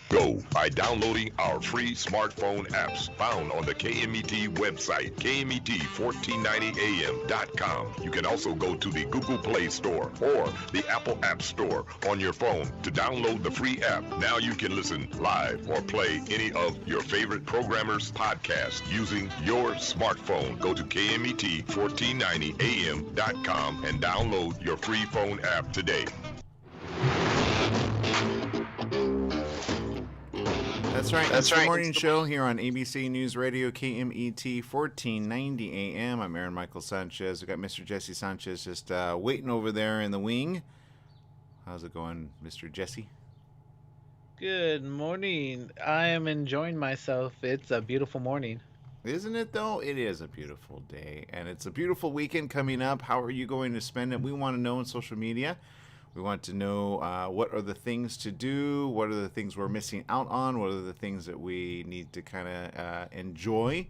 Go by downloading our free smartphone apps found on the KMET website, KMET1490am.com. You can also go to the Google Play Store or the Apple App Store on your phone to download the free app. Now you can listen live or play any of your favorite programmers' podcasts using your smartphone. Go to KMET1490am.com and download your free phone app today. That's right. That's the morning show here on ABC News Radio, KMET 1490 AM. I'm Aaron Michael Sanchez. We got Mr. Jesse Sanchez just waiting over there in the wing. How's it going, Mr. Jesse? Good morning. I am enjoying myself. It's a beautiful morning. Isn't it, though? It is a beautiful day, and it's a beautiful weekend coming up. How are you going to spend it? We want to know on social media. We want to know what are the things to do, what are the things we're missing out on, what are the things that we need to kind of enjoy.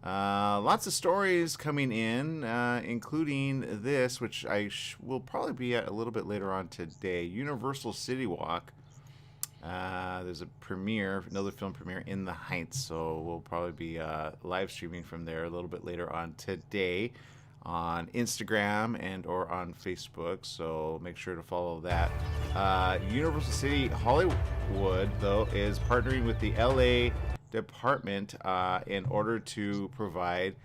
Lots of stories coming in, including this, which I will probably be at a little bit later on today. Universal City Walk. There's a premiere, another film premiere in the Heights, so we'll probably be live streaming from there a little bit later on today on Instagram and or on Facebook, so make sure to follow that. Universal City Hollywood, though, is partnering with the LA department in order to provide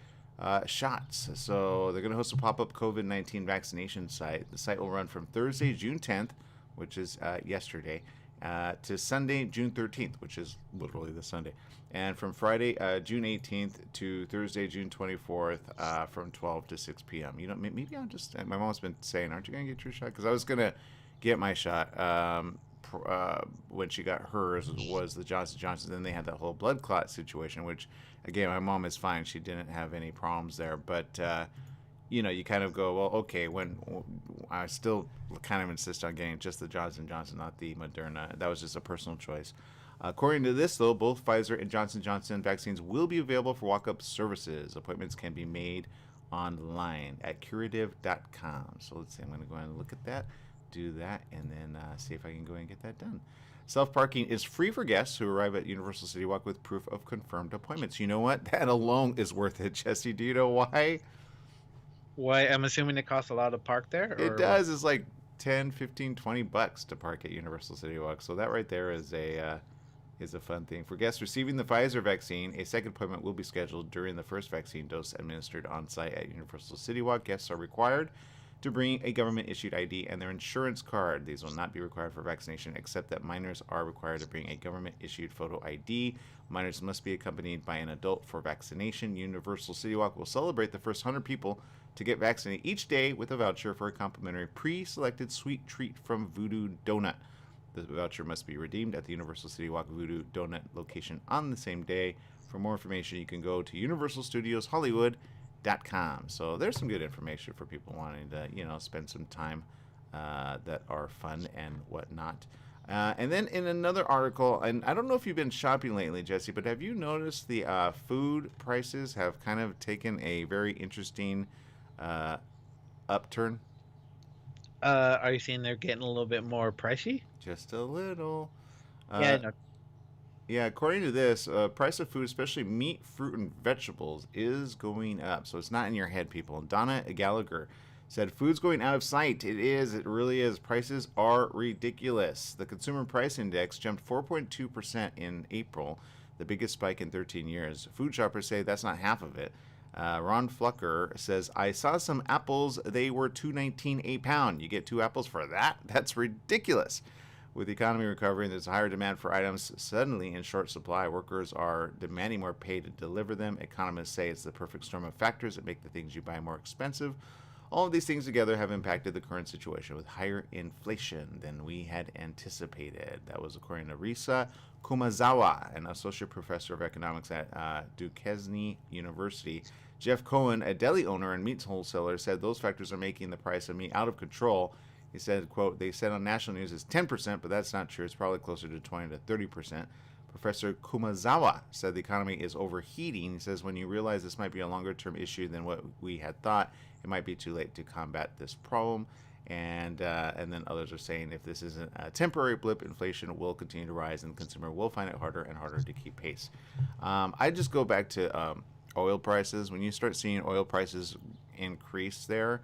shots. So they're going to host a pop-up COVID-19 vaccination site. The site will run from Thursday, June 10th, which is yesterday, to Sunday, June 13th, which is literally this Sunday, and from Friday, June 18th to Thursday, June 24th, from 12 to 6 p.m. You know, maybe I'll just, my mom's been saying, aren't you going to get your shot? Because I was going to get my shot when she got hers, was the Johnson & Johnson. Then they had that whole blood clot situation, which, again, my mom is fine. She didn't have any problems there. But, you know, you kind of go, well, okay, when I still kind of insist on getting just the Johnson & Johnson, not the Moderna. That was just a personal choice. According to this, though, both Pfizer and Johnson & Johnson vaccines will be available for walk-up services. Appointments can be made online at curative.com. So let's see, I'm going to go ahead and look at that, do that, and then see if I can go and get that done. Self-parking is free for guests who arrive at Universal City Walk with proof of confirmed appointments. You know what? That alone is worth it, Jesse. Do you know why? Why? I'm assuming it costs a lot to park there? It does. It's like 10, 15, 20 bucks to park at Universal City Walk. So that right there is a fun thing. For guests receiving the Pfizer vaccine, a second appointment will be scheduled during the first vaccine dose administered on site at Universal City Walk. Guests are required to bring a government-issued ID and their insurance card. These will not be required for vaccination, except that minors are required to bring a government-issued photo ID. Minors must be accompanied by an adult for vaccination. Universal City Walk will celebrate the first 100 people to get vaccinated each day with a voucher for a complimentary pre-selected sweet treat from Voodoo Donut. The voucher must be redeemed at the Universal City Walk Voodoo Donut location on the same day. For more information, you can go to universalstudioshollywood.com. So there's some good information for people wanting to, you know, spend some time that are fun and whatnot. And then in another article, and I don't know if you've been shopping lately, Jesse, but have you noticed the food prices have kind of taken a very interesting upturn? Are you saying they're getting a little bit more pricey? Just a little. Yeah, no. Yeah, according to this, price of food, especially meat, fruit, and vegetables, is going up. So it's not in your head, people. Donna Gallagher said, food's going out of sight. It is. It really is. Prices are ridiculous. The Consumer Price Index jumped 4.2% in April, the biggest spike in 13 years. Food shoppers say that's not half of it. Ron Flucker says, I saw some apples. They were $2.19 a pound. You get 2 apples for that? That's ridiculous. With the economy recovering, there's a higher demand for items suddenly in short supply. Workers are demanding more pay to deliver them. Economists say it's the perfect storm of factors that make the things you buy more expensive. All of these things together have impacted the current situation with higher inflation than we had anticipated. That was according to Risa Kumazawa, an associate professor of economics at Duquesne University. Jeff Cohen, a deli owner and meat wholesaler, said those factors are making the price of meat out of control. He said, quote, they said on national news it's 10%, but that's not true. It's probably closer to 20 to 30%. Professor Kumazawa said the economy is overheating. He says when you realize this might be a longer-term issue than what we had thought, it might be too late to combat this problem. And then others are saying if this isn't a temporary blip, inflation will continue to rise, and the consumer will find it harder and harder to keep pace. I just go back to oil prices. When you start seeing oil prices increase there,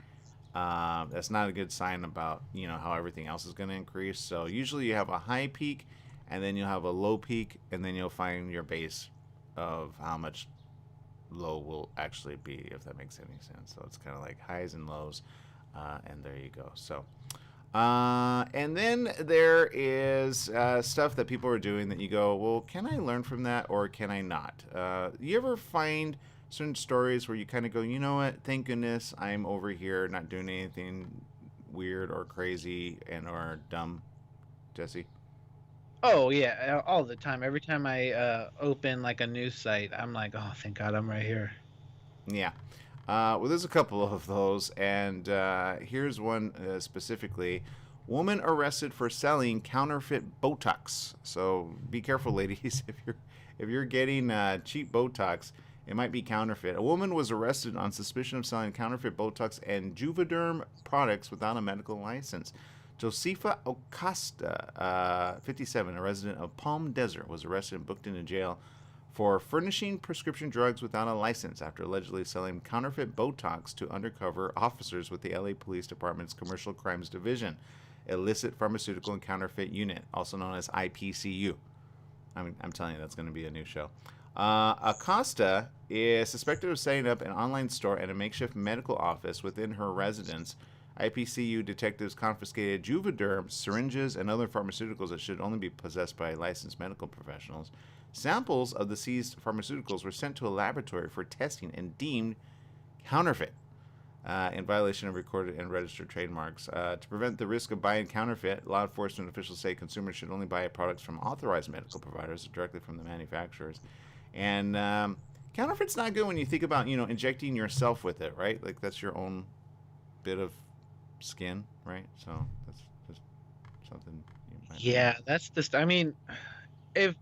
that's not a good sign about how everything else is going to increase. So usually you have a high peak, and then you'll have a low peak, and then you'll find your base of how much low will actually be, if that makes any sense. So it's kind of like highs and lows, and there you go. So and then there is stuff that people are doing that you go, well, can I learn from that or can I not? You ever find certain stories where you kind of go, you know what, thank goodness I'm over here not doing anything weird or crazy and or dumb, Jesse? Oh yeah, all the time. Every time I open like a news site, I'm like, oh, thank God I'm right here. Yeah. Well, there's a couple of those, and here's one specifically. Woman arrested for selling counterfeit Botox. So be careful, ladies. If you're getting cheap Botox, it might be counterfeit. A woman was arrested on suspicion of selling counterfeit Botox and Juvederm products without a medical license. Josefa Acosta, 57, a resident of Palm Desert, was arrested and booked into jail for furnishing prescription drugs without a license after allegedly selling counterfeit Botox to undercover officers with the LA Police Department's Commercial Crimes Division, Illicit Pharmaceutical and Counterfeit Unit, also known as IPCU. I'm telling you, that's going to be a new show. Acosta is suspected of setting up an online store and a makeshift medical office within her residence. IPCU detectives confiscated Juvederm, syringes, and other pharmaceuticals that should only be possessed by licensed medical professionals. Samples of the seized pharmaceuticals were sent to a laboratory for testing and deemed counterfeit in violation of recorded and registered trademarks. To prevent the risk of buying counterfeit, law enforcement officials say consumers should only buy products from authorized medical providers directly from the manufacturers. And counterfeit's not good when you think about, injecting yourself with it, right? Like that's your own bit of skin, right? So that's just something you might. Yeah, that's just. I mean, if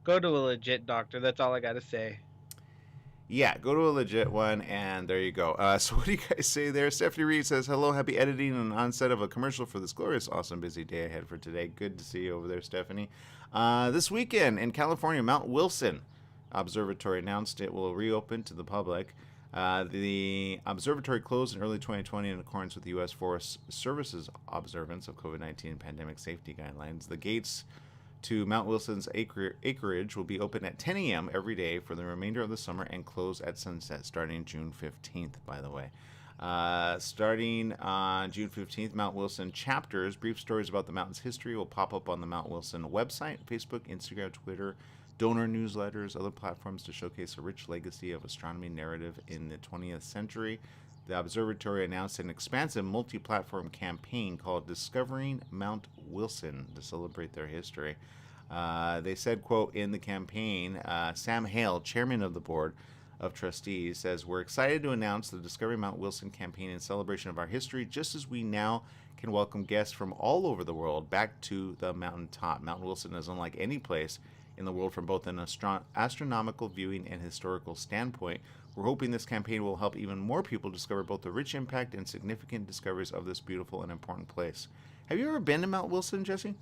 go to a legit doctor. That's all I gotta say. Yeah, go to a legit one, and there you go. So what do you guys say there? Stephanie Reed says, hello, happy editing and onset of a commercial for this glorious, awesome, busy day ahead for today. Good to see you over there, Stephanie. This weekend in California, Mount Wilson Observatory announced it will reopen to the public. The observatory closed in early 2020 in accordance with the U.S. Forest Service's observance of COVID-19 pandemic safety guidelines. The gates to Mount Wilson's acreage will be open at 10 a.m. every day for the remainder of the summer and close at sunset starting June 15th, by the way. Starting on June 15th, Mount Wilson chapters, brief stories about the mountain's history will pop up on the Mount Wilson website, Facebook, Instagram, Twitter, donor newsletters, other platforms to showcase a rich legacy of astronomy narrative in the 20th century. The observatory announced an expansive multi-platform campaign called Discovering Mount Wilson to celebrate their history. They said, quote, in the campaign, Sam Hale, chairman of the board of trustees, says, we're excited to announce the Discovering Mount Wilson campaign in celebration of our history, just as we now can welcome guests from all over the world back to the mountaintop. Mount Wilson is unlike any place in the world from both an astronomical viewing and historical standpoint. We're hoping this campaign will help even more people discover both the rich impact and significant discoveries of this beautiful and important place. Have you ever been to Mount Wilson, Jesse?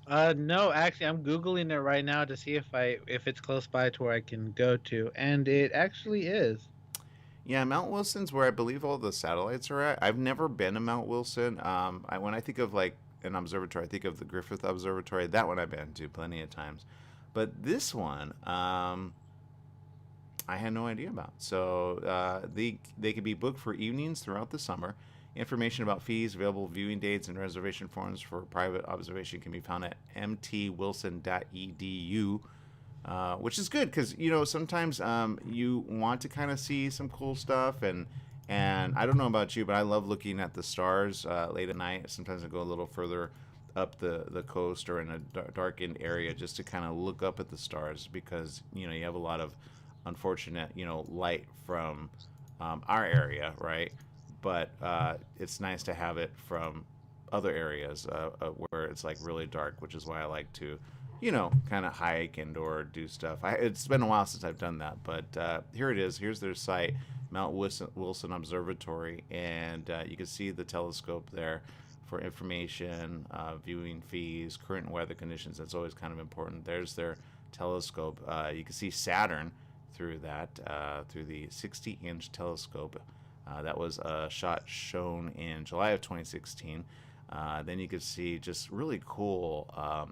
No, actually, I'm googling it right now to see if it's close by to where I can go to, and it actually is. Yeah, Mount Wilson's where I believe all the satellites are at. I've never been to Mount Wilson. When I think of like an observatory, I think of the Griffith Observatory. That one I've been to plenty of times, but this one, I had no idea about. So they could be booked for evenings throughout the summer. Information about fees, available viewing dates, and reservation forms for private observation can be found at mtwilson.edu, which is good because sometimes you want to kind of see some cool stuff, and I don't know about you, but I love looking at the stars late at night. Sometimes I go a little further up the coast or in a darkened area just to kind of look up at the stars because you have a lot of unfortunate light from our area, right? But it's nice to have it from other areas where it's like really dark, which is why I like to kind of hike and or do stuff. It's been a while since I've done that, but here it is. Here's their site. Mount Wilson Observatory, and you can see the telescope there for information, viewing fees, current weather conditions. That's always kind of important. There's their telescope. You can see Saturn through that, through the 60-inch telescope. That was a shot shown in July of 2016. Then you could see just really cool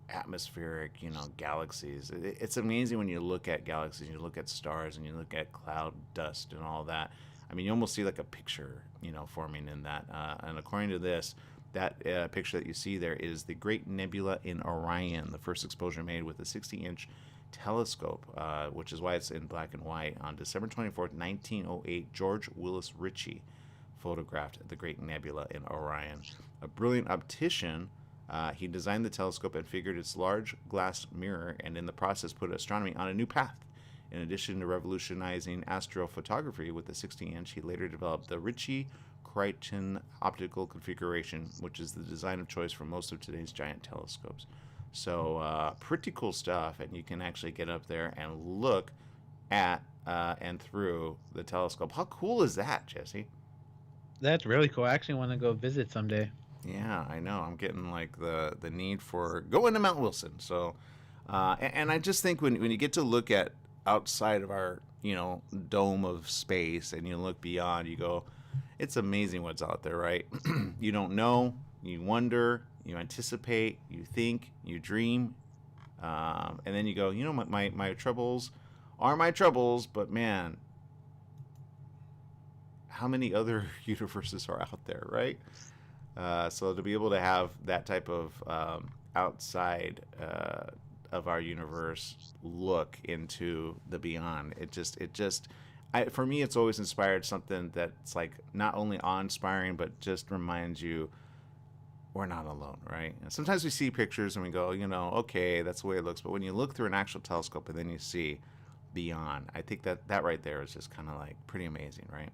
atmospheric, galaxies. It's amazing when you look at galaxies, you look at stars, and you look at cloud dust and all that. I mean, you almost see like a picture, forming in that. And according to this, that picture that you see there is the Great Nebula in Orion, the first exposure made with a 60-inch telescope, which is why it's in black and white. On December 24th, 1908, George Willis Ritchie photographed the Great Nebula in Orion. A brilliant optician, he designed the telescope and figured its large glass mirror, and in the process put astronomy on a new path. In addition to revolutionizing astrophotography with the 60-inch, he later developed the Ritchie-Crichton optical configuration, which is the design of choice for most of today's giant telescopes. So pretty cool stuff, and you can actually get up there and look at and through the telescope. How cool is that, Jesse? That's really cool. I actually want to go visit someday. Yeah, I know. I'm getting like the need for going to Mount Wilson. So, and I just think when you get to look at outside of our dome of space and you look beyond, you go, it's amazing what's out there, right? You don't know, you wonder, you anticipate, you think, you dream, and then you go, my troubles are my troubles, but man, how many other universes are out there, right? So to be able to have that type of outside of our universe look into the beyond, for me, it's always inspired something that's like not only awe-inspiring, but just reminds you we're not alone, right? And sometimes we see pictures and we go, okay, that's the way it looks. But when you look through an actual telescope and then you see beyond, I think that right there is just kind of like pretty amazing, right?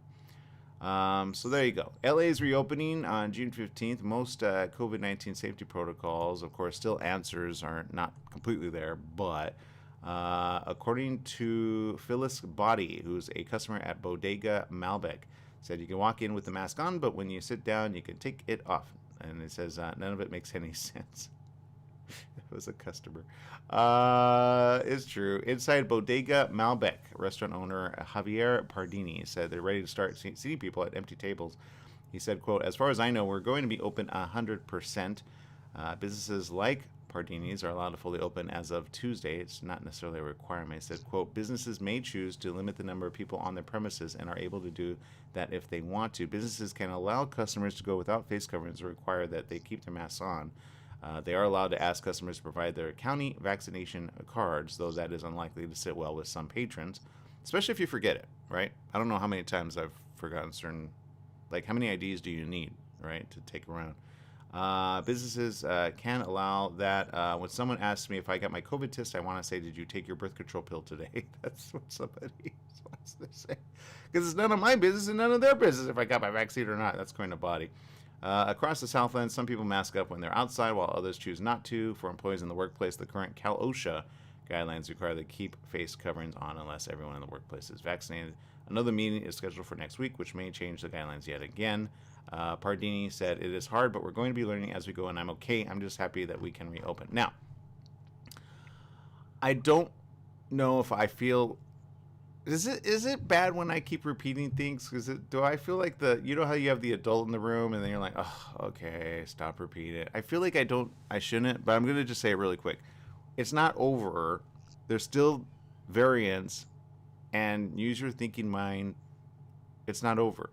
So there you go. LA is reopening on June 15th. Most COVID-19 safety protocols, of course, still answers are not completely there, but according to Phyllis Body, who's a customer at Bodega Malbec, said you can walk in with the mask on, but when you sit down, you can take it off. And it says none of it makes any sense. It was a customer. It's true. Inside Bodega Malbec, restaurant owner Javier Pardini said they're ready to start seating people at empty tables. He said, quote, as far as I know, we're going to be open 100%. Businesses like Pardini's are allowed to fully open as of Tuesday. It's not necessarily a requirement. He said, quote, businesses may choose to limit the number of people on their premises and are able to do that if they want to. Businesses can allow customers to go without face coverings or require that they keep their masks on. They are allowed to ask customers to provide their county vaccination cards, though that is unlikely to sit well with some patrons, especially if you forget it, right? I don't know how many times I've forgotten certain, like how many IDs do you need, right, to take around. Businesses can allow that. When someone asks me if I got my COVID test, I want to say, did you take your birth control pill today? That's what somebody wants to say. Because it's none of my business and none of their business if I got my vaccine or not. That's going to Body. Across the Southland, some people mask up when they're outside, while others choose not to. For employees in the workplace, the current Cal-OSHA guidelines require they keep face coverings on unless everyone in the workplace is vaccinated. Another meeting is scheduled for next week, which may change the guidelines yet again. Pardini said, it is hard, but we're going to be learning as we go, and I'm okay. I'm just happy that we can reopen. Now, I don't know if I feel... Is it bad when I keep repeating things? Do I feel like how you have the adult in the room and then you're like, oh, okay, stop repeating it. I feel like I shouldn't, but I'm going to just say it really quick. It's not over. There's still variants, and use your thinking mind. It's not over.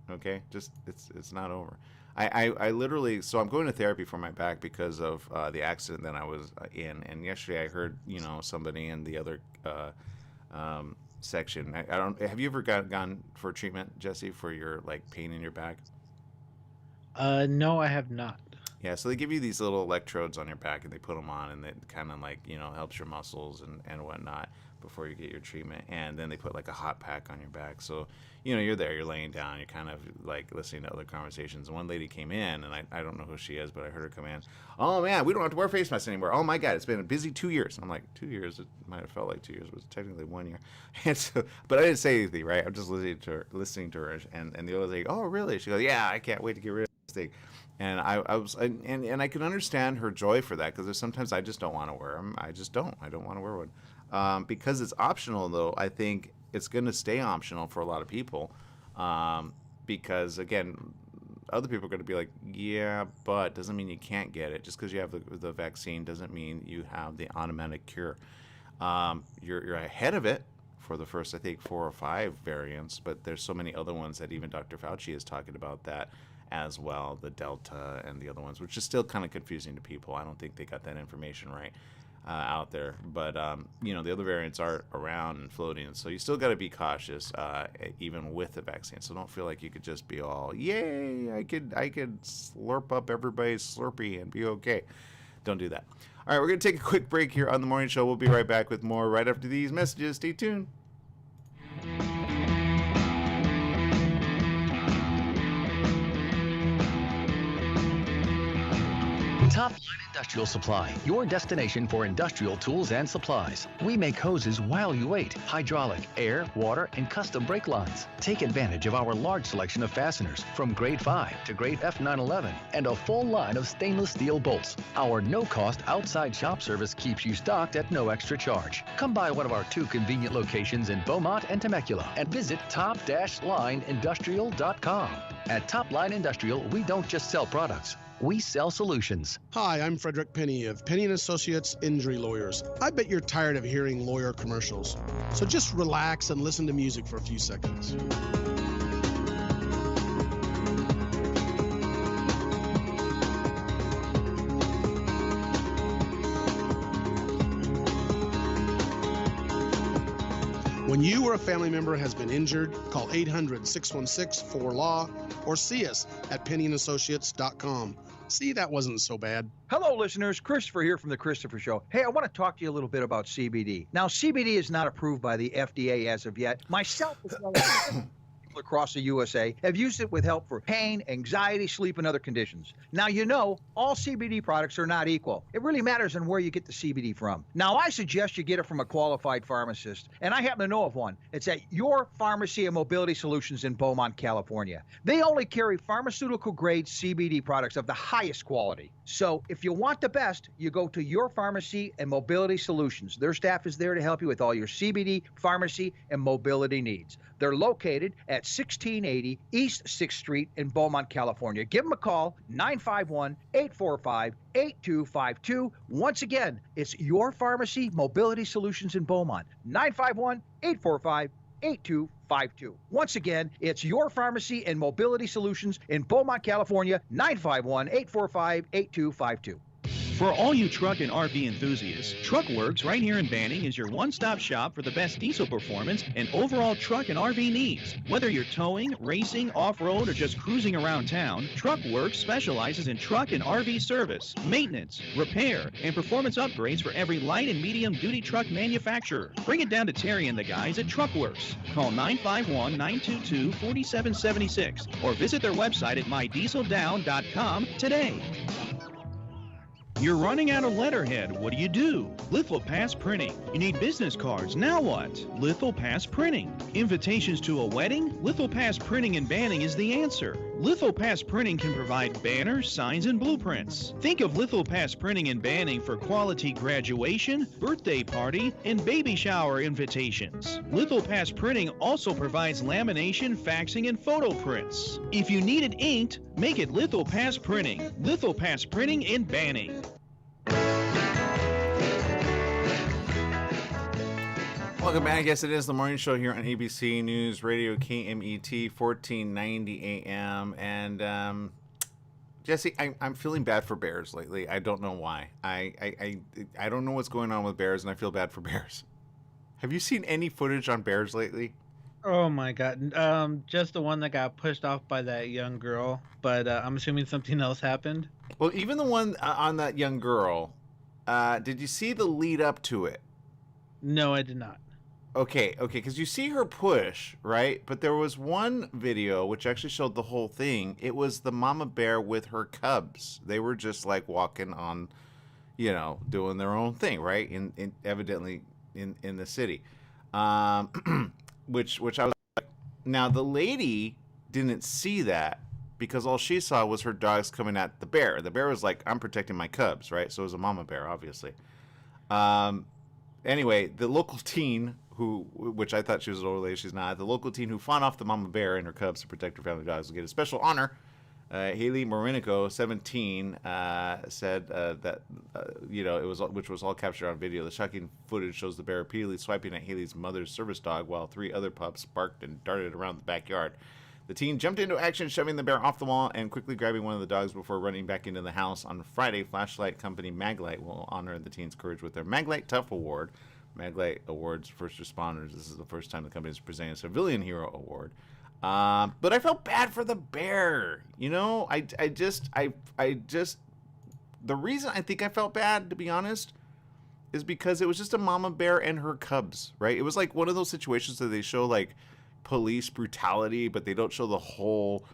Okay? Just, it's not over. I literally, so I'm going to therapy for my back because of the accident that I was in. And yesterday I heard, somebody in the other, section. I don't. Have you ever gone for treatment, Jesse, for your like pain in your back? No, I have not. Yeah, so they give you these little electrodes on your back, and they put them on, and it kind of like, helps your muscles and whatnot before you get your treatment. And then they put like a hot pack on your back. So, you're there, you're laying down, you're kind of like listening to other conversations. And one lady came in, and I don't know who she is, but I heard her come in. Oh, man, we don't have to wear face masks anymore. Oh, my God, it's been a busy 2 years. And I'm like, 2 years? It might have felt like 2 years. It was technically 1 year. And so, but I didn't say anything, right? I'm just listening to her. And the other lady, oh, really? She goes, yeah, I can't wait to get rid of this thing. And I can understand her joy for that, because there's sometimes I just don't want to wear them. I don't want to wear one. Because it's optional, though, I think it's going to stay optional for a lot of people. Because, again, other people are going to be like, yeah, but doesn't mean you can't get it. Just because you have the vaccine doesn't mean you have the automatic cure. You're ahead of it for the first, I think, 4 or 5 variants, but there's so many other ones that even Dr. Fauci is talking about that as well, the Delta and the other ones, which is still kind of confusing to people. I don't think they got that information right out there. But, the other variants are around and floating, and so you still got to be cautious, even with the vaccine. So don't feel like you could just be all, yay, I could slurp up everybody's Slurpee and be okay. Don't do that. All right, we're going to take a quick break here on The Morning Show. We'll be right back with more right after these messages. Stay tuned. Top Line Industrial Supply, your destination for industrial tools and supplies. We make hoses while you wait, hydraulic, air, water, and custom brake lines. Take advantage of our large selection of fasteners from grade 5 to grade F911 and a full line of stainless steel bolts. Our no-cost outside shop service keeps you stocked at no extra charge. Come by one of our 2 convenient locations in Beaumont and Temecula and visit top-lineindustrial.com. At Top Line Industrial, we don't just sell products. We sell solutions. Hi, I'm Frederick Penny of Penny & Associates Injury Lawyers. I bet you're tired of hearing lawyer commercials. So just relax and listen to music for a few seconds. When you or a family member has been injured, call 800-616-4LAW or see us at PennyandAssociates.com. See, that wasn't so bad. Hello, listeners. Christopher here from The Christopher Show. Hey, I want to talk to you a little bit about CBD. Now, CBD is not approved by the FDA as of yet. Myself, as well as people across the USA, have used it with help for pain, anxiety, sleep, and other conditions. Now, all CBD products are not equal. It really matters on where you get the CBD from. Now, I suggest you get it from a qualified pharmacist, and I happen to know of one. It's at Your Pharmacy and Mobility Solutions in Beaumont, California. They only carry pharmaceutical-grade CBD products of the highest quality. So if you want the best, you go to Your Pharmacy and Mobility Solutions. Their staff is there to help you with all your CBD, pharmacy, and mobility needs. They're located at 1680 East 6th Street in Beaumont, California. Give them a call, 951-845-8252. Once again, it's Your Pharmacy Mobility Solutions in Beaumont, 951-845-8252. Once again, it's Your Pharmacy and Mobility Solutions in Beaumont, California, 951-845-8252. For all you truck and RV enthusiasts, TruckWorks right here in Banning is your one-stop shop for the best diesel performance and overall truck and RV needs. Whether you're towing, racing, off-road, or just cruising around town, TruckWorks specializes in truck and RV service, maintenance, repair, and performance upgrades for every light and medium-duty truck manufacturer. Bring it down to Terry and the guys at TruckWorks. Call 951-922-4776 or visit their website at mydieseldown.com today. You're running out of letterhead. What do? Lithopass Printing. You need business cards. Now what? Lithopass Printing. Invitations to a wedding? Lithopass Printing and Banning is the answer. Lithopass Printing can provide banners, signs, and blueprints. Think of Lithopass Printing and Banning for quality graduation, birthday party, and baby shower invitations. Lithopass Printing also provides lamination, faxing, and photo prints. If you need it inked, make it Lithopass Printing. Lithopass Printing and Banning. Welcome back. Yes, it is the morning show here on ABC News Radio KMET 1490 AM. And Jesse, I'm feeling bad for bears lately. I don't know why. I don't know what's going on with bears, and I feel bad for bears. Have you seen any footage on bears lately? Oh my god. Just the one that got pushed off by that young girl, but I'm assuming something else happened. Well, even the one on that young girl, did you see the lead up to it? No, I did not. Okay, because you see her push, right? But there was one video which actually showed the whole thing. It was the mama bear with her cubs. They were just like walking on, doing their own thing, right? In evidently in the city, which I was now the lady didn't see that because all she saw was her dogs coming at the bear. The bear was like, "I'm protecting my cubs," right? So it was a mama bear, obviously. Um, Anyway, the local teen which I thought she was an old lady, she's not. The local teen who fought off the mama bear and her cubs to protect her family dogs will get a special honor. Haley Morinico, 17, said that it was which was all captured on video. The shocking footage shows the bear repeatedly swiping at Haley's mother's service dog while 3 other pups barked and darted around the backyard. The teen jumped into action, shoving the bear off the wall and quickly grabbing one of the dogs before running back into the house. On Friday, flashlight company Maglite will honor the teen's courage with their Maglite Tough Award. Maglite awards first responders. This is the first time the company is presenting a civilian hero award. But I felt bad for the bear. I just the reason I think I felt bad, to be honest, is because it was just a mama bear and her cubs, right? It was like one of those situations that they show like police brutality, but they don't show the whole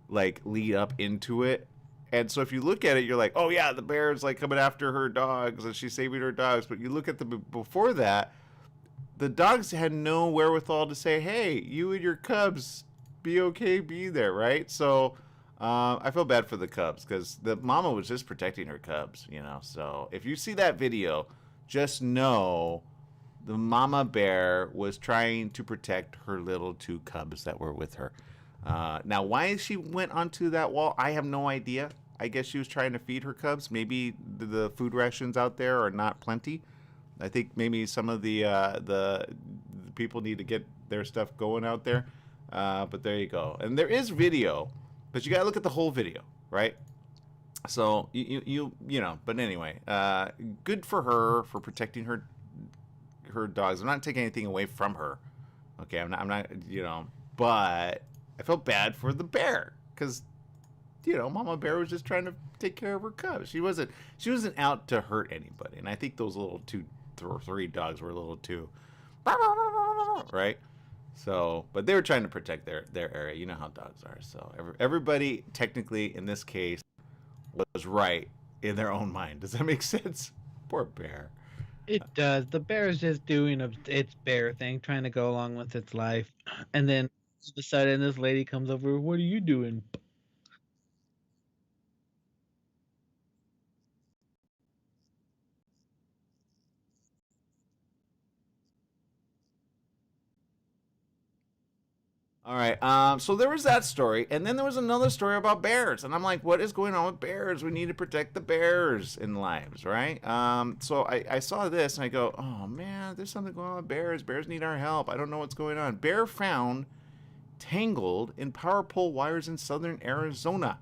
like lead up into it. And so if you look at it, you're like, oh yeah, the bear's like coming after her dogs and she's saving her dogs. But you look at the before that, the dogs had no wherewithal to say, hey, you and your cubs be okay, be there, right? So I feel bad for the cubs because the mama was just protecting her cubs, So if you see that video, just know the mama bear was trying to protect her little 2 cubs that were with her. Now, why she went onto that wall, I have no idea. I guess she was trying to feed her cubs. Maybe the food rations out there are not plenty. I think maybe some of the people need to get their stuff going out there. But there you go. And there is video, but you got to look at the whole video, right? So But anyway, good for her for protecting her dogs. I'm not taking anything away from her. Okay, I'm not, but I felt bad for the bear because, Mama Bear was just trying to take care of her cubs. She wasn't out to hurt anybody. And I think those little 2 or 3 dogs were a little too, right? So, but they were trying to protect their area. You know how dogs are. So everybody technically in this case was right in their own mind. Does that make sense? Poor bear. It does. The bear is just doing its bear thing, trying to go along with its life. And then all of a sudden, this lady comes over. What are you doing? All right. So there was that story, and then there was another story about bears, and I'm like, what is going on with bears? We need to protect the bears in lives, right? So I saw this, and I go, oh man, there's something going on with bears. Bears need our help. I don't know what's going on. Bear found tangled in power pole wires in southern Arizona.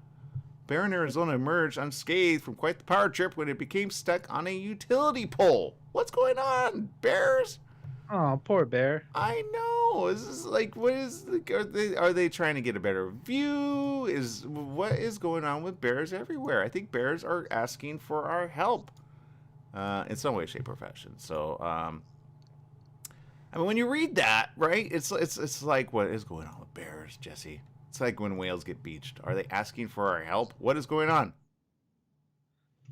Bear in Arizona emerged unscathed from quite the power trip when it became stuck on a utility pole. What's going on, bears? Oh, poor bear. I know. This is like, what is? Are they trying to get a better view? What is going on with bears everywhere? I think bears are asking for our help, in some way, shape, or fashion. So, I mean, when you read that, right? It's like, what is going on with bears, Jesse? It's like when whales get beached. Are they asking for our help? What is going on?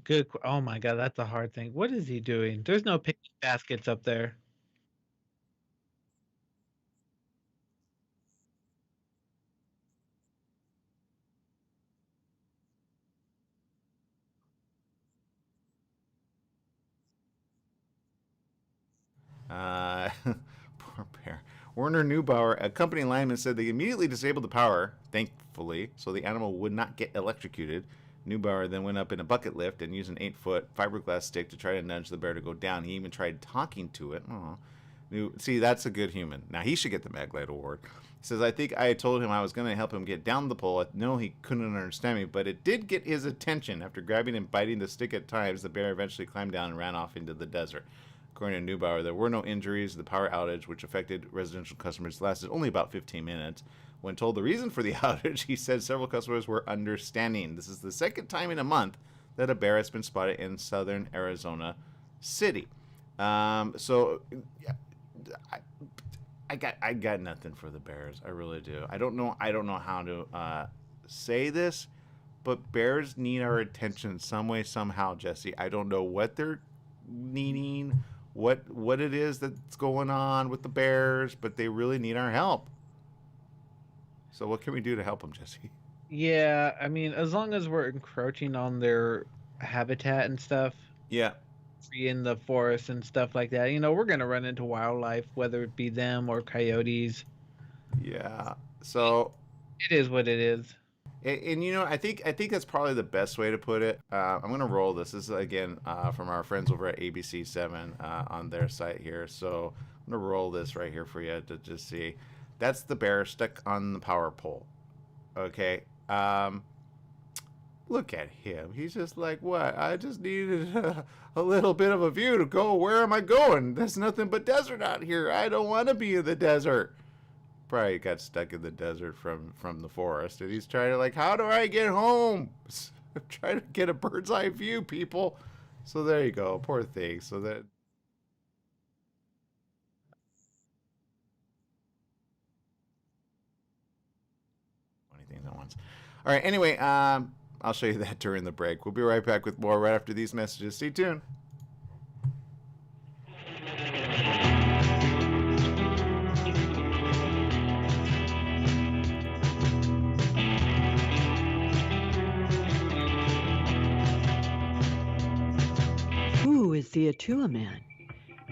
Good. Oh my God, that's a hard thing. What is he doing? There's no picnic baskets up there. Poor bear. Werner Neubauer, a company lineman, said they immediately disabled the power, thankfully, so the animal would not get electrocuted. Neubauer then went up in a bucket lift and used an 8-foot fiberglass stick to try to nudge the bear to go down. He even tried talking to it. See, that's a good human. Now, he should get the Maglite Award. He says, I think I told him I was going to help him get down the pole. No, he couldn't understand me, but it did get his attention. After grabbing and biting the stick at times, the bear eventually climbed down and ran off into the desert. According to Neubauer, there were no injuries. The power outage, which affected residential customers, lasted only about 15 minutes. When told the reason for the outage, he said several customers were understanding. This is the second time in a month that a bear has been spotted in southern Arizona City. So I got nothing for the Bears. I really do. I don't know how to say this, but bears need our attention some way, somehow, Jesse. I don't know what they're needing, what it is that's going on with the bears, but they really need our help. So what can we do to help them, Jesse? Yeah, I mean, as long as we're encroaching on their habitat and stuff, Yeah. in the forest and stuff like that, we're going to run into wildlife, whether it be them or coyotes. Yeah. So it is what it is. And I think that's probably the best way to put it. I'm gonna roll this. This is again from our friends over at ABC7 on their site here. So I'm gonna roll this right here for you to just see. That's the bear stuck on the power pole. Okay. Look at him. He's just like, what? I just needed a little bit of a view to go. Where am I going? There's nothing but desert out here. I don't want to be in the desert. Probably got stuck in the desert from the forest, and he's trying to like, how do I get home? I'm trying to get a bird's eye view, people. So there you go, poor thing. So that 20 things at once. All right. Anyway, I'll show you that during the break. We'll be right back with more right after these messages. Stay tuned. Who is the Atua Man?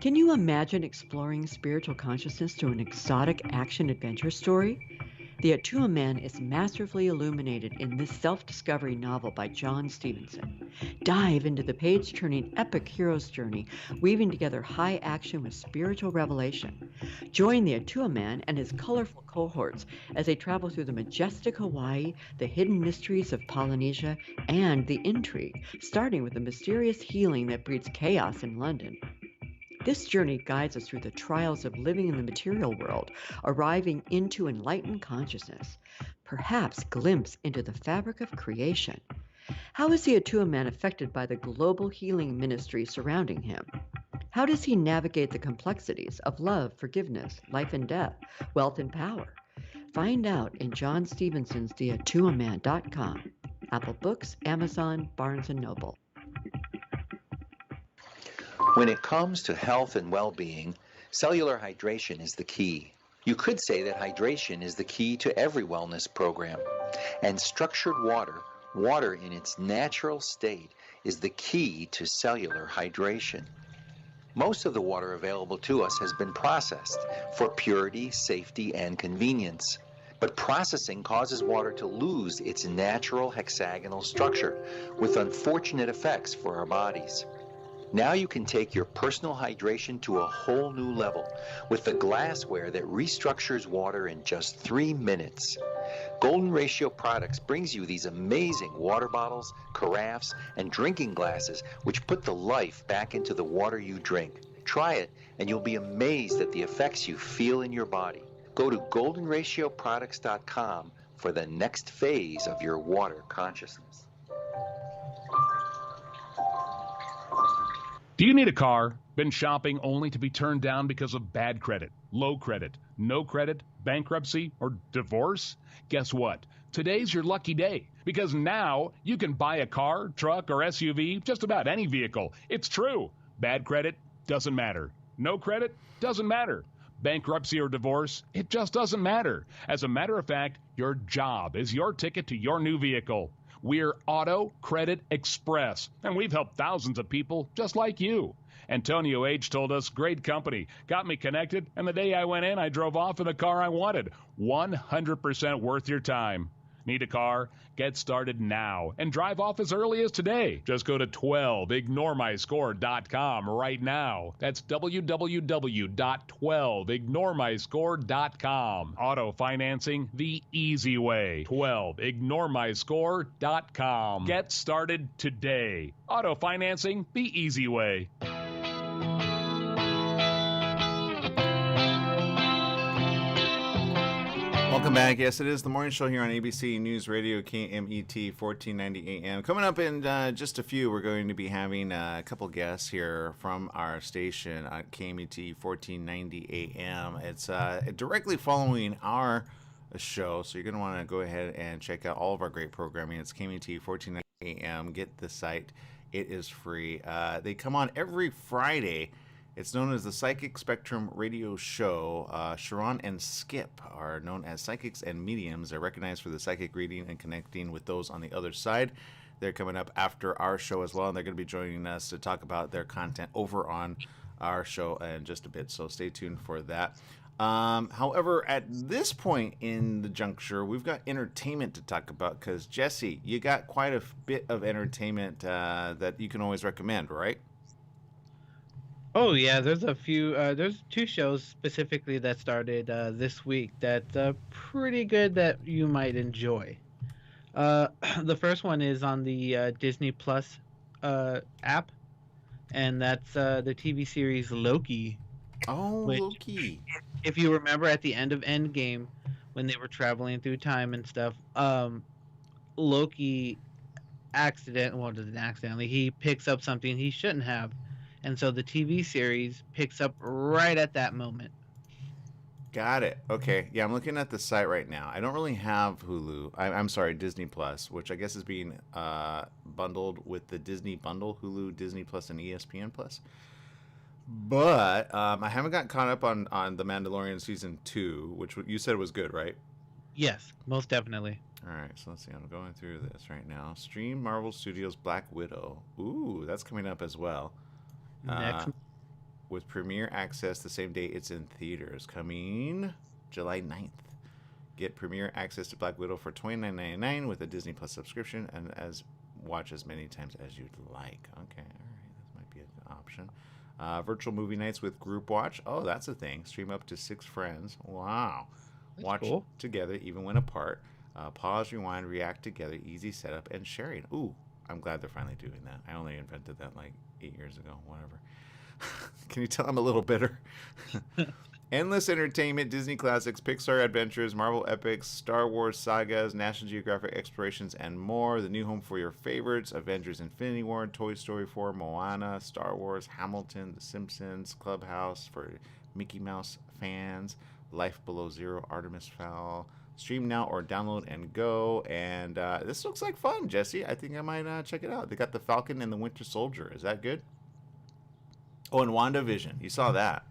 Can you imagine exploring spiritual consciousness through an exotic action-adventure story? The Atua Man is masterfully illuminated in this self-discovery novel by John Stevenson. Dive into the page-turning epic hero's journey, weaving together high action with spiritual revelation. Join the Atua Man and his colorful cohorts as they travel through the majestic Hawaii, the hidden mysteries of Polynesia, and the intrigue, starting with the mysterious healing that breeds chaos in London. This journey guides us through the trials of living in the material world, arriving into enlightened consciousness, perhaps glimpse into the fabric of creation. How is the Atua Man affected by the global healing ministry surrounding him? How does he navigate the complexities of love, forgiveness, life and death, wealth and power? Find out in John Stevenson's TheAtuaMan.com, Apple Books, Amazon, Barnes & Noble. When it comes to health and well-being, cellular hydration is the key. You could say that hydration is the key to every wellness program. And structured water in its natural state, is the key to cellular hydration. Most of the water available to us has been processed for purity, safety, and convenience. But processing causes water to lose its natural hexagonal structure, with unfortunate effects for our bodies. Now you can take your personal hydration to a whole new level with the glassware that restructures water in just 3 minutes. Golden Ratio Products brings you these amazing water bottles, carafes, and drinking glasses which put the life back into the water you drink. Try it and you'll be amazed at the effects you feel in your body. Go to goldenratioproducts.com for the next phase of your water consciousness. Do you need a car? Been shopping only to be turned down because of bad credit, low credit, no credit, bankruptcy, or divorce? Guess what? Today's your lucky day, because now you can buy a car, truck, or SUV, just about any vehicle. It's true. Bad credit doesn't matter. No credit doesn't matter. Bankruptcy or divorce, it just doesn't matter. As a matter of fact, your job is your ticket to your new vehicle. We're Auto Credit Express, and we've helped thousands of people just like you. Antonio H. told us, great company, got me connected, and the day I went in, I drove off in the car I wanted. 100% worth your time. Need a car? Get started now and drive off as early as today. Just go to 12ignoremyscore.com right now. That's www.12ignoremyscore.com. Auto financing the easy way. 12ignoremyscore.com. Get started today. Auto financing the easy way. Welcome back. Yes, it is the morning show here on ABC News Radio, KMET 1490 AM. Coming up in just a few, we're going to be having a couple guests here from our station at KMET 1490 AM. It's directly following our show, so you're going to want to go ahead and check out all of our great programming. It's KMET 1490 AM. Get the site. It is free. They come on every Friday. It's known as the Psychic Spectrum Radio Show. Sharon and Skip are known as psychics and mediums. They're recognized for the psychic reading and connecting with those on the other side. They're coming up after our show as well, and they're going to be joining us to talk about their content over on our show in just a bit, so stay tuned for that. However, at this point in the juncture, we've got entertainment to talk about because, Jesse, you got quite a bit of entertainment that you can always recommend, right? Oh yeah, there's a few. There's two shows specifically that started this week that's pretty good that you might enjoy. The first one is on the Disney Plus app, and that's the TV series Loki. Oh, Loki! If you remember at the end of Endgame, when they were traveling through time and stuff, Loki accidentally he picks up something he shouldn't have. And so the TV series picks up right at that moment. Got it. Okay. Yeah, I'm looking at the site right now. I don't really have Hulu. I'm sorry, Disney Plus, which I guess is being bundled with the Disney bundle, Hulu, Disney Plus, and ESPN Plus. But I haven't gotten caught up on The Mandalorian Season 2, which you said was good, right? Yes, most definitely. All right, so let's see. I'm going through this right now. Stream Marvel Studios' Black Widow. Ooh, that's coming up as well. Next. With premiere access the same day it's in theaters, coming July 9th. Get premiere access to Black Widow for $29.99 with a Disney Plus subscription, and watch as many times as you'd like. Okay, all right, that might be an option. Virtual movie nights with group watch. Oh, that's a thing. Stream up to 6 friends. Wow. That's watch cool. together even when apart. Pause, rewind, react together. Easy setup and sharing. Ooh, I'm glad they're finally doing that. I only invented that like 8 years ago, whatever. Can you tell I'm a little bitter? Endless entertainment, Disney classics, Pixar adventures, Marvel epics, Star Wars sagas, National Geographic explorations, and more. The new home for your favorites: Avengers Infinity War, Toy Story 4, Moana, Star Wars, Hamilton, The Simpsons, Clubhouse for Mickey Mouse fans, Life Below Zero, Artemis Fowl. Stream now or download and go. And this looks like fun, Jesse. I think I might check it out. They got the Falcon and the Winter Soldier. Is that good? Oh, and WandaVision. You saw that.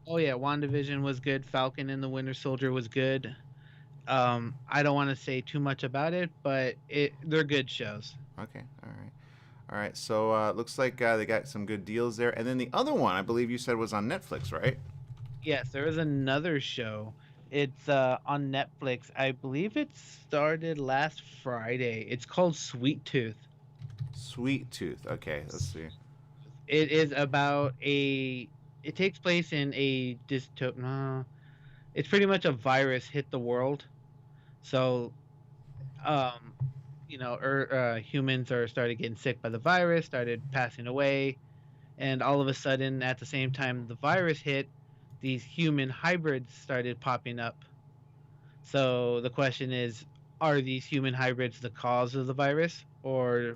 Oh yeah, WandaVision was good. Falcon and the Winter Soldier was good. I don't want to say too much about it, but they're good shows. Okay, all right. So looks like they got some good deals there. And then the other one, I believe you said, was on Netflix, right? Yes, there is another show. It's on Netflix. I believe it started last Friday. It's called Sweet Tooth. Sweet Tooth. Okay, let's see. It is about it takes place in a dystopia. No, it's pretty much a virus hit the world. So, humans are started getting sick by the virus, started passing away, and all of a sudden, at the same time the virus hit, these human hybrids started popping up. So the question is, are these human hybrids the cause of the virus, or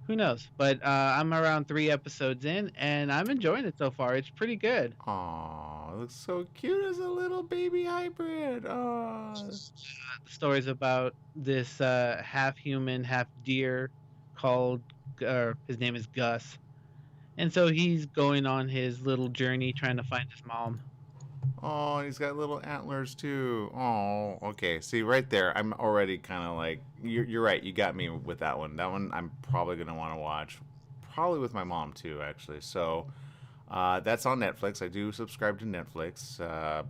who knows? But I'm around 3 episodes in, and I'm enjoying it so far. It's pretty good. Aw, it looks so cute as a little baby hybrid. Aw. The story's about this half human, half deer called, his name is Gus. And so he's going on his little journey trying to find his mom. Oh, he's got little antlers too. Oh, okay. See, right there, I'm already kind of like, you're right. You got me with that one. That one I'm probably going to want to watch. Probably with my mom too, actually. So that's on Netflix. I do subscribe to Netflix.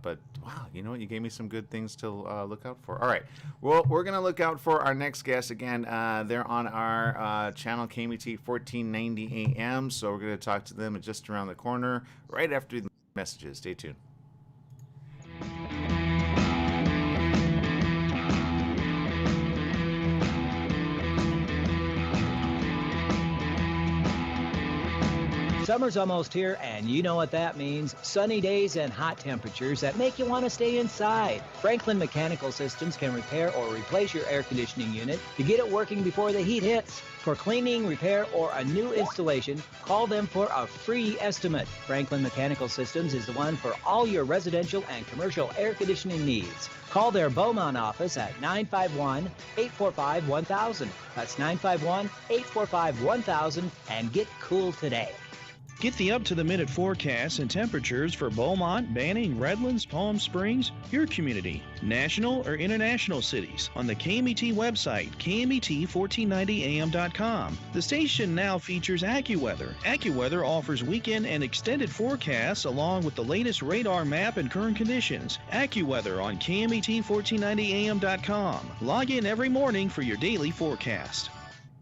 But wow, you know what? You gave me some good things to look out for. All right. Well, we're going to look out for our next guest again. They're on our channel, KMET 1490 AM. So we're going to talk to them just around the corner right after the messages. Stay tuned. Summer's almost here, and you know what that means. Sunny days and hot temperatures that make you want to stay inside. Franklin Mechanical Systems can repair or replace your air conditioning unit to get it working before the heat hits. For cleaning, repair, or a new installation, call them for a free estimate. Franklin Mechanical Systems is the one for all your residential and commercial air conditioning needs. Call their Beaumont office at 951-845-1000. That's 951-845-1000 and get cool today. Get the up-to-the-minute forecasts and temperatures for Beaumont, Banning, Redlands, Palm Springs, your community, national or international cities on the KMET website, KMET1490am.com. The station now features AccuWeather. AccuWeather offers weekend and extended forecasts along with the latest radar map and current conditions. AccuWeather on KMET1490am.com. Log in every morning for your daily forecast.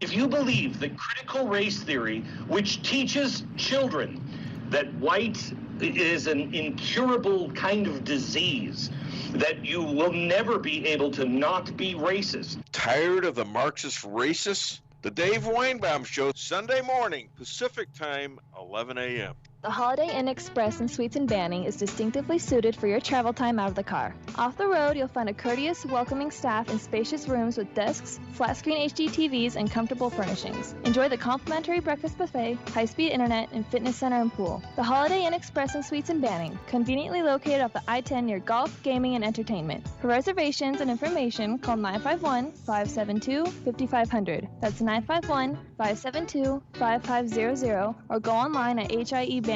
If you believe the critical race theory, which teaches children that white is an incurable kind of disease, that you will never be able to not be racist. Tired of the Marxist racists? The Dave Weinbaum Show, Sunday morning, Pacific Time, 11 a.m. The Holiday Inn Express in Suites in Banning is distinctively suited for your travel time out of the car. Off the road, you'll find a courteous, welcoming staff in spacious rooms with desks, flat-screen HD TVs, and comfortable furnishings. Enjoy the complimentary breakfast buffet, high-speed internet, and fitness center and pool. The Holiday Inn Express in Suites in Banning, conveniently located off the I-10 near golf, gaming, and entertainment. For reservations and information, call 951-572-5500. That's 951-572-5500, or go online at hiebanning.com.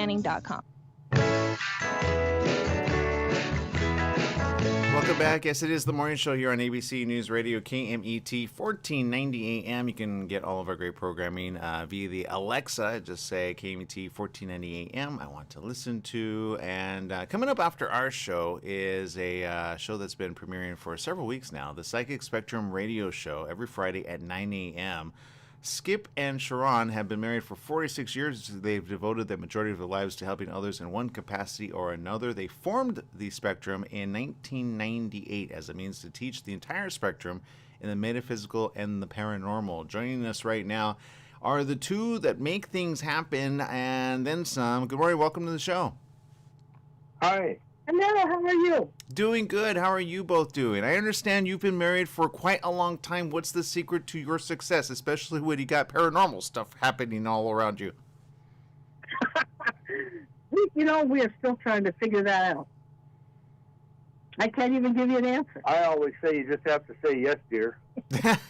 Welcome back. Yes, it is the morning show here on ABC News Radio, KMET 1490 AM. You can get all of our great programming via the Alexa. Just say KMET 1490 AM. I want to listen to. And coming up after our show is a show that's been premiering for several weeks now, the Psychic Spectrum Radio Show, every Friday at 9 a.m. Skip and Sharon have been married for 46 years. They've devoted the majority of their lives to helping others in one capacity or another. They formed the Spectrum in 1998 as a means to teach the entire spectrum in the metaphysical and the paranormal. Joining us right now are the two that make things happen and then some. Good morning. Welcome to the show. Hi. Hello, how are you? Doing good. How are you both doing? I understand you've been married for quite a long time. What's the secret to your success, especially when you got paranormal stuff happening all around you? We are still trying to figure that out. I can't even give you an answer. I always say you just have to say yes, dear. That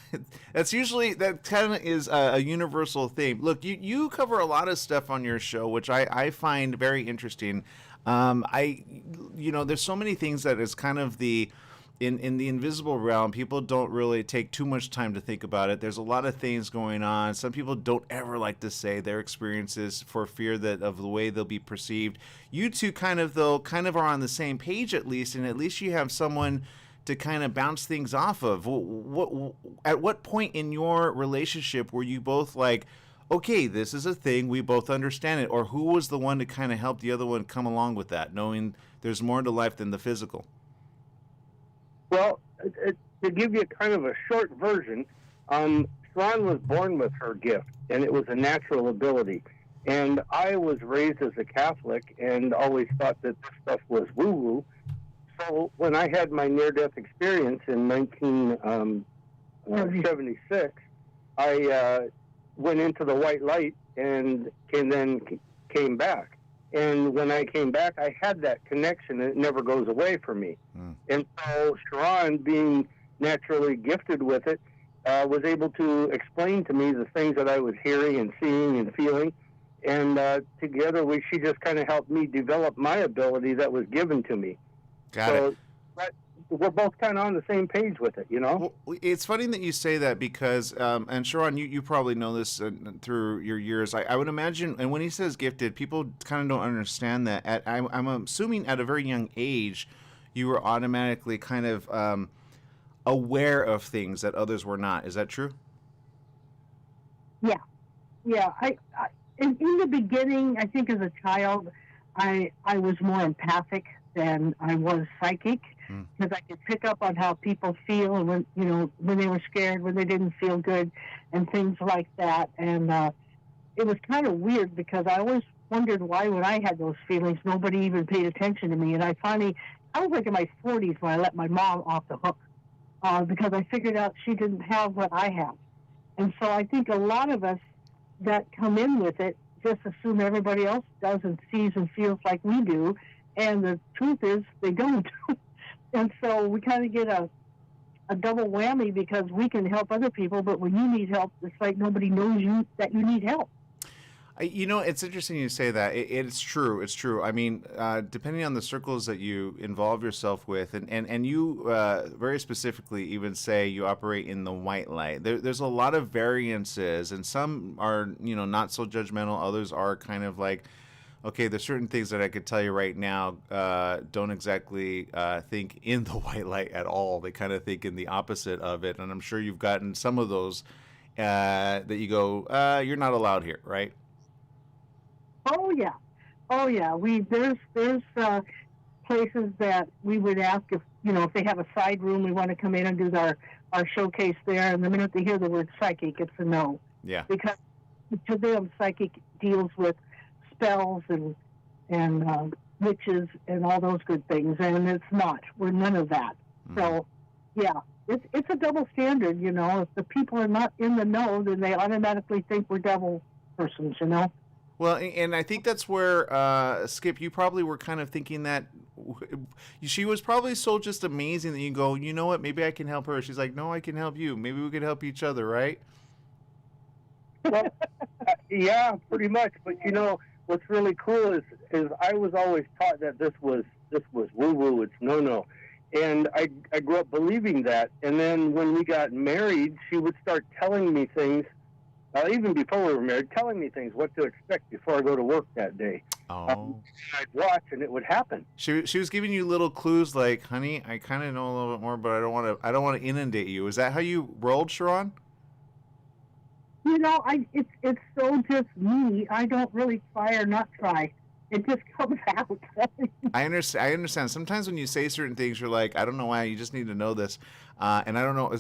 kind of is a universal theme. Look, you cover a lot of stuff on your show, which I find very interesting. There's so many things that is kind of in the invisible realm. People don't really take too much time to think about it. There's a lot of things going on. Some people don't ever like to say their experiences for fear of the way they'll be perceived. You two kind of are on the same page at least, and at least you have someone to kind of bounce things off of. At what point in your relationship were you both like, okay, this is a thing, we both understand it, or who was the one to kind of help the other one come along with that, knowing there's more to life than the physical? Well, to give you kind of a short version, Sharon was born with her gift, and it was a natural ability. And I was raised as a Catholic and always thought that this stuff was woo-woo. So when I had my near-death experience in 1976, I went into the white light and came back. And when I came back, I had that connection, and it never goes away from me. And so Sharon, being naturally gifted with it, was able to explain to me the things that I was hearing and seeing and feeling. And together, she just kind of helped me develop my ability that was given to me. Got it. We're both kind of on the same page with it, Well, it's funny that you say that because, and Sharon, you probably know this through your years. I would imagine, and when he says gifted, people kind of don't understand that. I'm assuming at a very young age, you were automatically kind of aware of things that others were not. Is that true? Yeah. I in the beginning, I think as a child, I was more empathic than I was psychic. Because I could pick up on how people feel, and when they were scared, when they didn't feel good, and things like that. And it was kind of weird because I always wondered why when I had those feelings, nobody even paid attention to me. And I was like in my 40s when I let my mom off the hook because I figured out she didn't have what I have. And so I think a lot of us that come in with it just assume everybody else does and sees and feels like we do. And the truth is they don't. And so we kind of get a double whammy because we can help other people, but when you need help, it's like nobody knows that you need help. It's interesting you say that. It's true. It's true. I mean, depending on the circles that you involve yourself with, and you very specifically even say you operate in the white light, there's a lot of variances, and some are, not so judgmental. Others are kind of like, okay, there's certain things that I could tell you right now don't exactly think in the white light at all. They kind of think in the opposite of it. And I'm sure you've gotten some of those that you go, you're not allowed here, right? Oh yeah. There's places that we would ask if they have a side room, we want to come in and do our showcase there. And the minute they hear the word psychic, it's a no. Yeah. Because to them, psychic deals with spells and witches and all those good things, and it's not. We're none of that. Mm-hmm. So, yeah, it's a double standard. If the people are not in the know, then they automatically think we're devil persons. Well, and I think that's where, Skip, you probably were kind of thinking that she was probably so just amazing that you go, you know what, maybe I can help her. She's like, no, I can help you. Maybe we could help each other, right? Well, yeah, pretty much. But, what's really cool is I was always taught that this was woo-woo, it's no-no. And I grew up believing that. And then when we got married, she would start telling me things, even before we were married, telling me things, what to expect before I go to work that day. Oh. I'd watch, and it would happen. She was giving you little clues like, honey, I kind of know a little bit more, but I don't want to inundate you. Is that how you rolled, Sharon? It's so just me. I don't really try or not try. It just comes out. I understand. Sometimes when you say certain things, you're like, I don't know why. You just need to know this. And I don't know.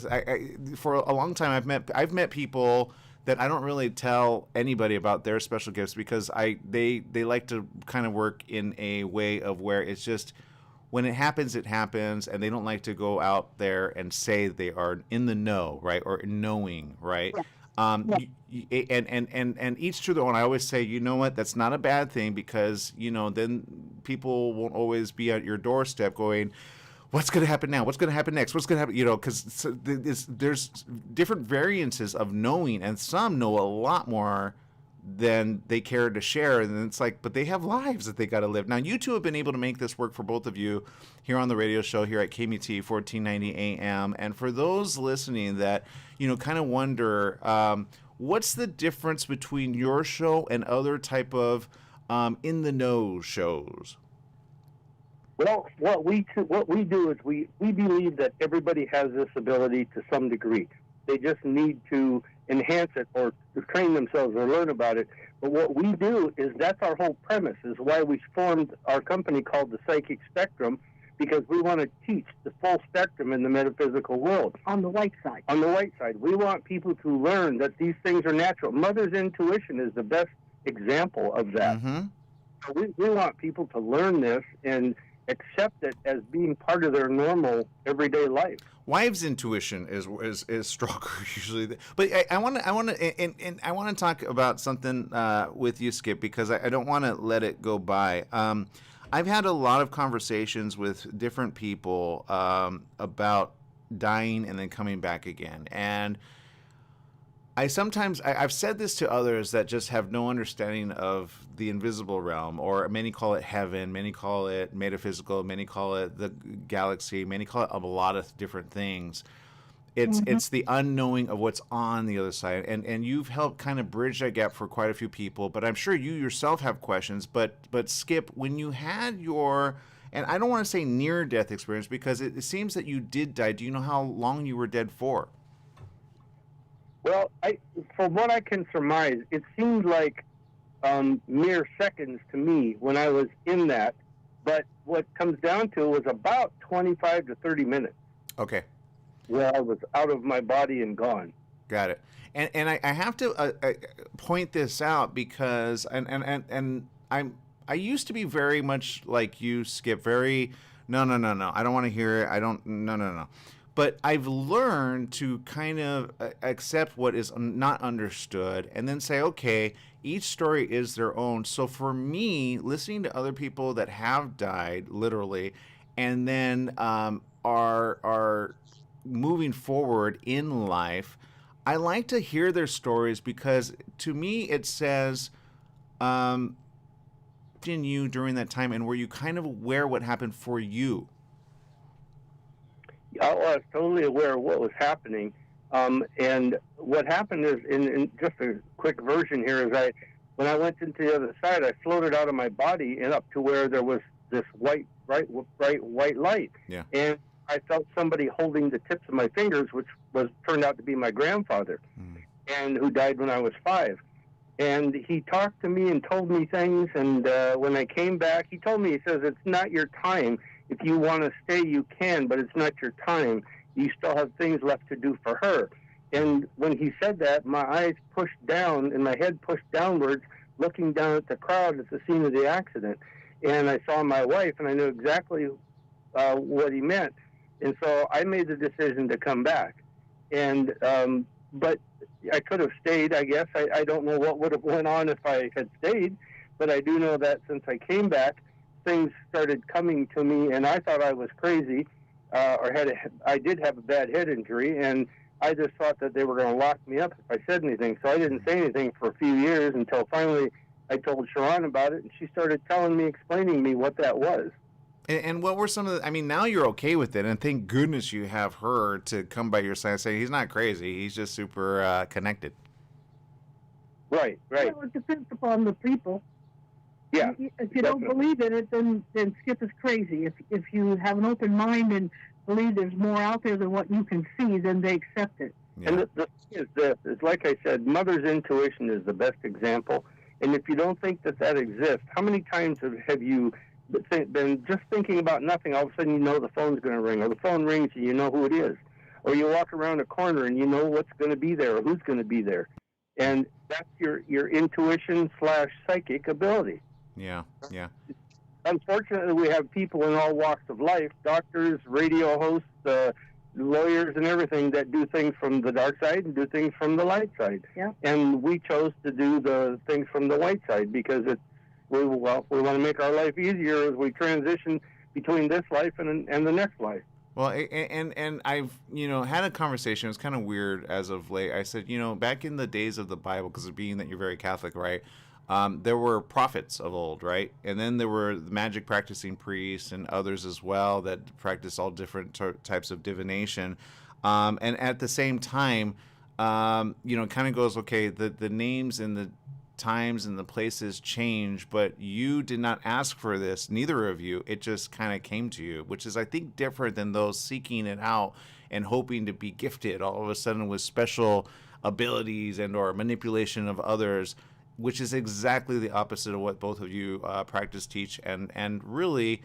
For a long time, I've met people that I don't really tell anybody about their special gifts because they like to kind of work in a way of where it's just when it happens, and they don't like to go out there and say they are in the know, right, or knowing, right. Yeah. And each to their own. I always say, you know what, that's not a bad thing because, then people won't always be at your doorstep going, what's going to happen now? What's going to happen next? What's going to happen? Because there's different variances of knowing, and some know a lot more than they care to share. And it's like, but they have lives that they got to live. Now, you two have been able to make this work for both of you here on the radio show here at KMT 1490 AM. And for those listening that, kind of wonder, what's the difference between your show and other type of in the know shows? Well, what we do is we believe that everybody has this ability to some degree. They just need to enhance it or to train themselves or learn about it. But what we do is that's our whole premise, is why we formed our company called the Psychic Spectrum, because we want to teach the full spectrum in the metaphysical world. On the white side. On the white side. We want people to learn that these things are natural. Mother's intuition is the best example of that. Mm-hmm. So we want people to learn this and accept it as being part of their normal everyday life. Wives' intuition is stronger usually, but I want to talk about something with you, Skip, because I don't want to let it go by. I've had a lot of conversations with different people about dying and then coming back again, and I've said this to others that just have no understanding of the invisible realm, or many call it heaven, many call it metaphysical, many call it the galaxy, many call it a lot of different things. It's the unknowing of what's on the other side, and you've helped kind of bridge that gap for quite a few people. But I'm sure you yourself have questions. But Skip, when you had your, and I don't want to say near-death experience because it seems that you did die. Do you know how long you were dead for? Well, from what I can surmise, it seemed like mere seconds to me when I was in that. But what comes down to was about 25 to 30 minutes. Okay. Where I was out of my body and gone. Got it. And I have to point this out because and I used to be very much like you, Skip. Very no. I don't want to hear it. I don't. No. But I've learned to kind of accept what is not understood and then say, okay, each story is their own. So for me, listening to other people that have died, literally, and then are moving forward in life, I like to hear their stories because to me it says, in you during that time and were you kind of aware what happened for you? I was totally aware of what was happening. And what happened is, in just a quick version here, is when I went into the other side, I floated out of my body and up to where there was this bright white light. Yeah. And I felt somebody holding the tips of my fingers, which turned out to be my grandfather, and who died when I was 5. And he talked to me and told me things. And when I came back, he told me, he says, it's not your time. If you want to stay, you can, but it's not your time. You still have things left to do for her. And when he said that, my eyes pushed down and my head pushed downwards, looking down at the crowd at the scene of the accident. And I saw my wife, and I knew exactly what he meant. And so I made the decision to come back. And but I could have stayed, I guess. I don't know what would have went on if I had stayed, but I do know that since I came back, things started coming to me, and I thought I was crazy, I did have a bad head injury, and I just thought that they were going to lock me up if I said anything. So I didn't say anything for a few years until finally I told Sharon about it, and she started explaining to me what that was. And what were some of the, I mean, now you're okay with it, and thank goodness you have her to come by your side and say, he's not crazy, he's just super connected. Right. Well, it depends upon the people. Yeah. If you don't believe in it, then Skip is crazy. If you have an open mind and believe there's more out there than what you can see, then they accept it. Yeah. And the thing is this, is like I said, mother's intuition is the best example. And if you don't think that exists, how many times have you been just thinking about nothing, all of a sudden you know the phone's going to ring, or the phone rings and you know who it is, or you walk around a corner and you know what's going to be there or who's going to be there. And that's your intuition / psychic ability. Yeah. Unfortunately, we have people in all walks of life, doctors, radio hosts, lawyers, and everything that do things from the dark side and do things from the light side. Yeah. And we chose to do the things from the white side because we want to make our life easier as we transition between this life and the next life. Well, and I've, had a conversation. It's kind of weird as of late. I said, back in the days of the Bible, because of being that you're very Catholic, right? There were prophets of old, right? And then there were magic practicing priests and others as well that practiced all different types of divination. And at the same time, it kind of goes, okay, the names and the times and the places change, but you did not ask for this, neither of you. It just kind of came to you, which is, I think, different than those seeking it out and hoping to be gifted all of a sudden with special abilities and or manipulation of others, which is exactly the opposite of what both of you practice, teach, and really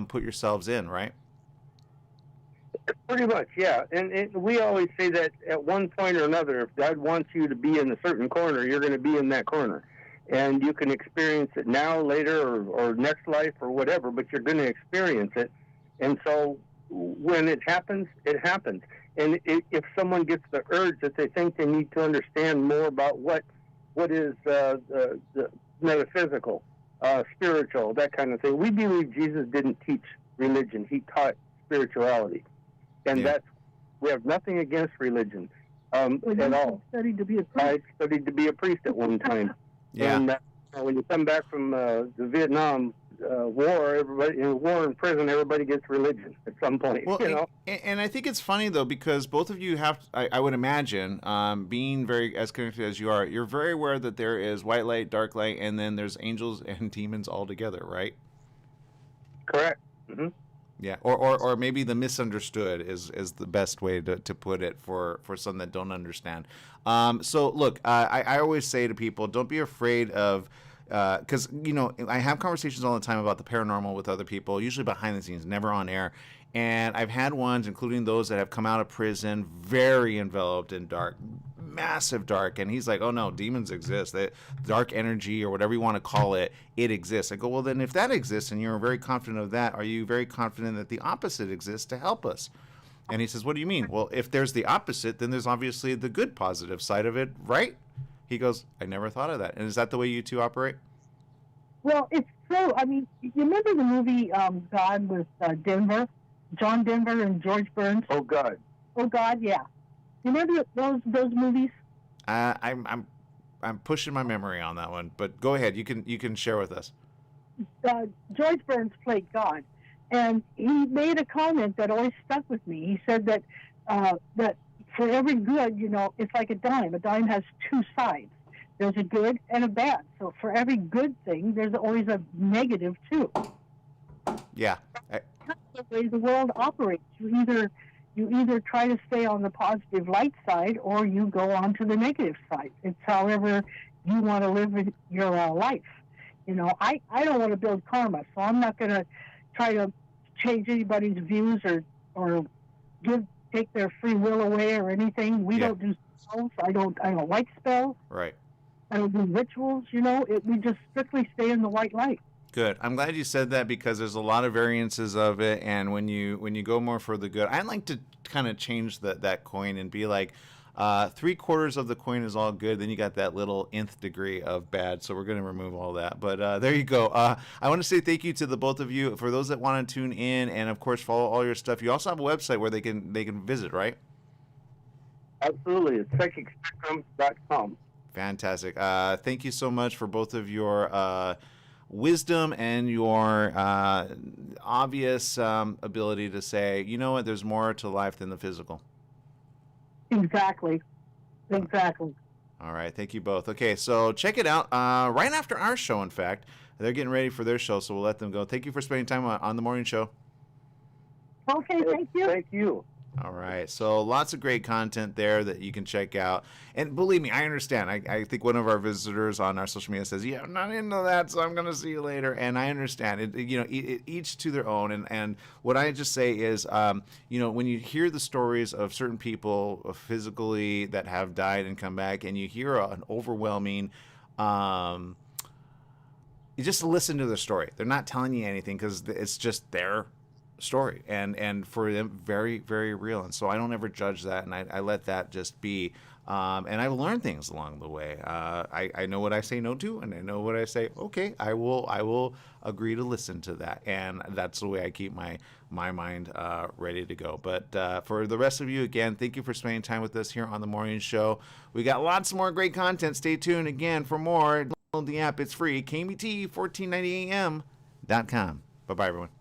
put yourselves in, right? Pretty much, yeah. And we always say that at one point or another, if God wants you to be in a certain corner, you're going to be in that corner. And you can experience it now, later, or next life, or whatever, but you're going to experience it. And so when it happens, it happens. And if someone gets the urge that they think they need to understand more about what is the metaphysical, spiritual, that kind of thing, we believe Jesus didn't teach religion. He taught spirituality. And we have nothing against religion at all. Studied to be a priest. I studied to be a priest at one time. Yeah. And when you come back from the Vietnam war, war in prison, everybody gets religion at some point. Well, and I think it's funny though, because both of you have, I would imagine, being very as connected as you are, you're very aware that there is white light, dark light, and then there's angels and demons all together, right? Correct. Mm-hmm. Yeah, or maybe the misunderstood is the best way to put it for some that don't understand. So look, I always say to people, don't be afraid of, because I have conversations all the time about the paranormal with other people, usually behind the scenes, never on air. And I've had ones, including those that have come out of prison, very enveloped in dark, massive dark. And he's like, oh no, demons exist. That dark energy or whatever you want to call it, it exists. I go, well, then if that exists and you're very confident of that, are you very confident that the opposite exists to help us? And he says, what do you mean? Well, if there's the opposite, then there's obviously the good positive side of it, right? He goes, I never thought of that. And is that the way you two operate? Well, it's true. I mean, you remember the movie God with Denver? John Denver and George Burns? Oh, God. Oh, God, yeah. You remember those movies? I'm pushing my memory on that one, but go ahead. You can share with us. George Burns played God, and he made a comment that always stuck with me. He said that that for every good, it's like a dime. A dime has two sides. There's a good and a bad. So for every good thing, there's always a negative too. Yeah. That's the way the world operates. You either try to stay on the positive light side or you go on to the negative side. It's however you want to live your life. I don't want to build karma, so I'm not going to try to change anybody's views or take their free will away or anything. We don't do spells. I don't like spells. Right. I don't do rituals. We just strictly stay in the white light. Good. I'm glad you said that because there's a lot of variances of it, and when you go more for the good, I like to kind of change that coin and be like, 3/4 of the coin is all good. Then you got that little nth degree of bad. So we're going to remove all that. But there you go. I want to say thank you to the both of you. For those that want to tune in and of course follow all your stuff, you also have a website where they can visit, right? Absolutely. It's psychicspectrum.com. Fantastic. Thank you so much for both of your wisdom and your obvious ability to say, you know what, there's more to life than the physical. Exactly. All right. Thank you both. Okay, so check it out right after our show, in fact. They're getting ready for their show, so we'll let them go. Thank you for spending time on the morning show. Okay, thank you. Thank you. All right. So lots of great content there that you can check out. And believe me, I understand. I think one of our visitors on our social media says, yeah, I'm not into that, so I'm going to see you later. And I understand. Each to their own. And what I just say is, when you hear the stories of certain people physically that have died and come back, and you hear an overwhelming you just listen to the story. They're not telling you anything because it's just their story, and for them very, very real. And so I don't ever judge that, and I let that just be. And I've learned things along the way. I know what I say no to, and I know what I say okay. I will agree to listen to that, and that's the way I keep my mind ready to go. But for the rest of you, again, thank you for spending time with us here on the morning show. We got lots more great content. Stay tuned again for more. Download the app. It's free. KBT 1490am.com. Bye-bye, everyone.